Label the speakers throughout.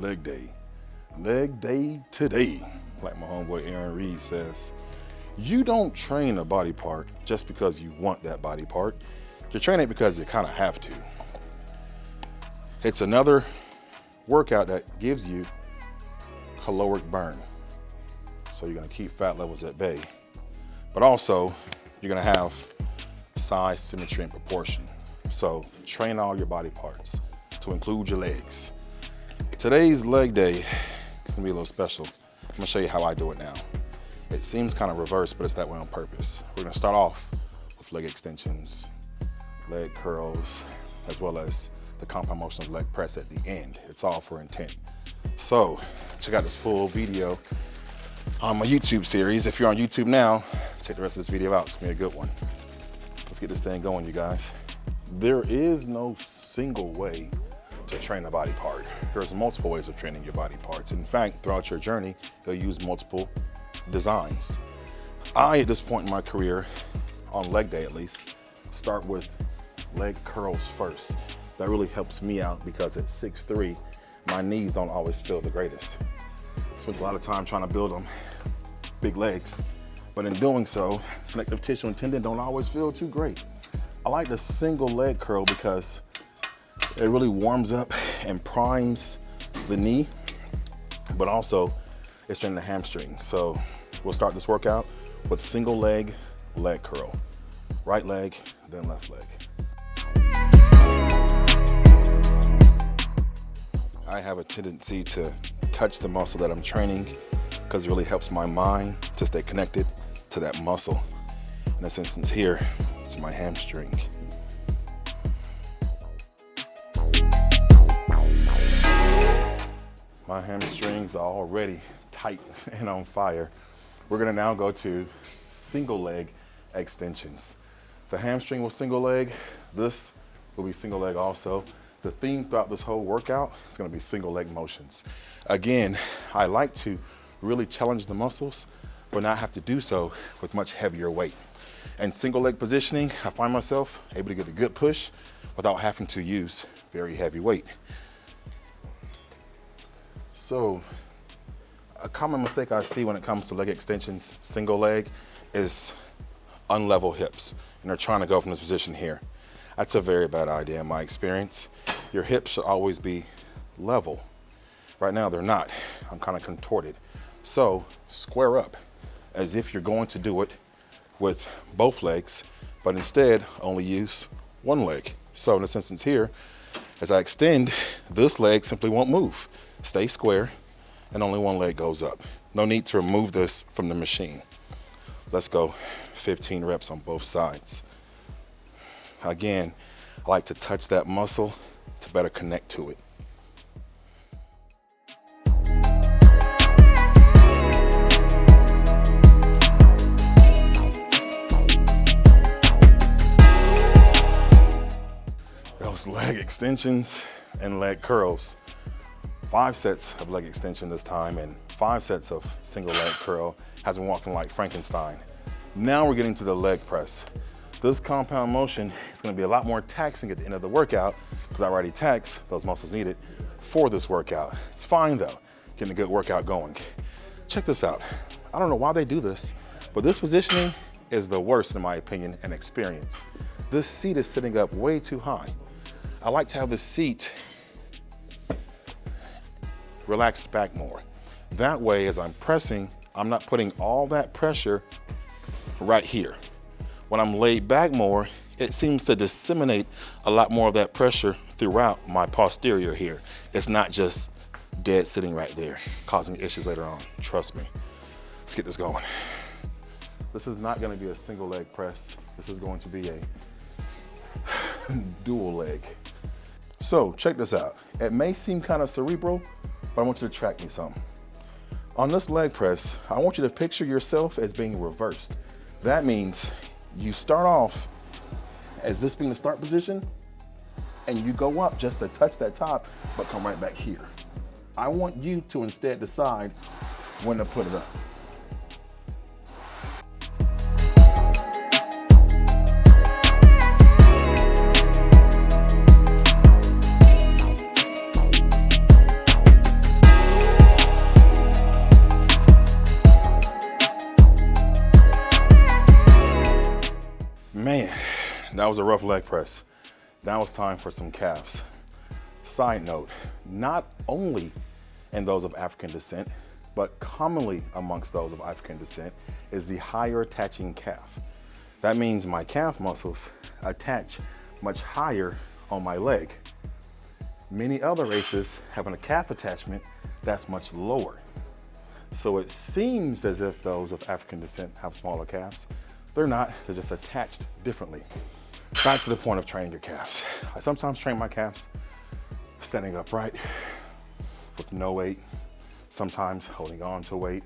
Speaker 1: leg day. Leg day today, like my homeboy Aaron Reed says. You don't train a body part just because you want that body part. You train it because you kind of have to. It's another workout that gives you caloric burn. So you're gonna keep fat levels at bay, but also you're gonna have size, symmetry, and proportion. So train all your body parts to include your legs. Today's leg day is gonna be a little special. I'm gonna show you how I do it now. It seems kind of reversed, but it's that way on purpose. We're gonna start off with leg extensions, leg curls, as well as the compound motion of leg press at the end. It's all for intent. So check out this full video on my YouTube series. If you're on YouTube now, check the rest of this video out. It's gonna be a good one. Let's get this thing going, you guys. There is no single way to train a body part. There's multiple ways of training your body parts. In fact, throughout your journey, you'll use multiple designs. At this point in my career, on leg day at least, start with leg curls first. That really helps me out because at 6'3", my knees don't always feel the greatest. I spent a lot of time trying to build them big legs, but in doing so, connective tissue and tendon don't always feel too great. I like the single leg curl because it really warms up and primes the knee, but also it's straining the hamstring. So we'll start this workout with single leg curl. Right leg, then left leg. I have a tendency to touch the muscle that I'm training because it really helps my mind to stay connected to that muscle. In this instance here, it's my hamstring. My hamstrings are already tight and on fire. We're gonna now go to single leg extensions. The hamstring will single leg, this will be single leg also. The theme throughout this whole workout is gonna be single leg motions. Again, I like to really challenge the muscles, but not have to do so with much heavier weight. And single leg positioning, I find myself able to get a good push without having to use very heavy weight. So, a common mistake I see when it comes to leg extensions, single leg, is unlevel hips. And they're trying to go from this position here. That's a very bad idea in my experience. Your hips should always be level. Right now they're not. I'm kind of contorted. So square up as if you're going to do it with both legs, but instead only use one leg. So in this instance here, as I extend, this leg simply won't move. Stay square and only one leg goes up. No need to remove this from the machine. Let's go 15 reps on both sides. Again, I like to touch that muscle to better connect to it. Those leg extensions and leg curls. 5 sets of leg extension this time and 5 sets of single leg curl. Has been walking like Frankenstein. Now we're getting to the leg press. This compound motion is gonna be a lot more taxing at the end of the workout because I already taxed those muscles needed for this workout. It's fine though, getting a good workout going. Check this out. I don't know why they do this, but this positioning is the worst in my opinion and experience. This seat is sitting up way too high. I like to have the seat relaxed back more. That way, as I'm pressing, I'm not putting all that pressure right here. When I'm laid back more, it seems to disseminate a lot more of that pressure throughout my posterior here. It's not just dead sitting right there, causing issues later on. Trust me. Let's get this going. This is not gonna be a single leg press. This is going to be a dual leg. So check this out. It may seem kind of cerebral, but I want you to track me some. On this leg press, I want you to picture yourself as being reversed. That means you start off as this being the start position, and you go up just to touch that top, but come right back here. I want you to instead decide when to put it up. was a rough leg press. Now it's time for some calves. Side note, not only in those of African descent, but commonly amongst those of African descent is the higher attaching calf. That means my calf muscles attach much higher on my leg. Many other races have a calf attachment that's much lower. So it seems as if those of African descent have smaller calves. They're not, they're just attached differently. Back to the point of training your calves. I sometimes train my calves standing upright with no weight, sometimes holding on to weight,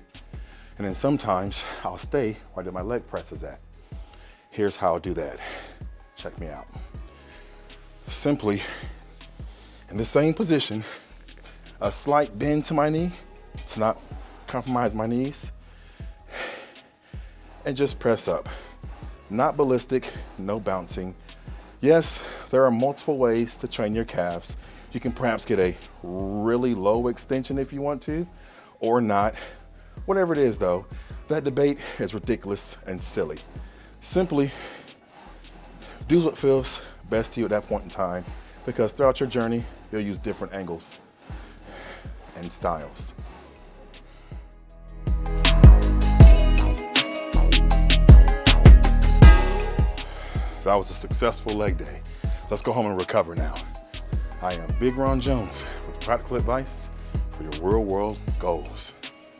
Speaker 1: and then sometimes I'll stay where my leg press is at. Here's how I'll do that. Check me out. Simply, in the same position, a slight bend to my knee to not compromise my knees, and just press up. Not ballistic, no bouncing. Yes, there are multiple ways to train your calves. You can perhaps get a really low extension if you want to, or not. Whatever it is though, that debate is ridiculous and silly. Simply do what feels best to you at that point in time, because throughout your journey, you'll use different angles and styles. That was a successful leg day. Let's go home and recover now. I am Bigronjones with practical advice for your real world goals.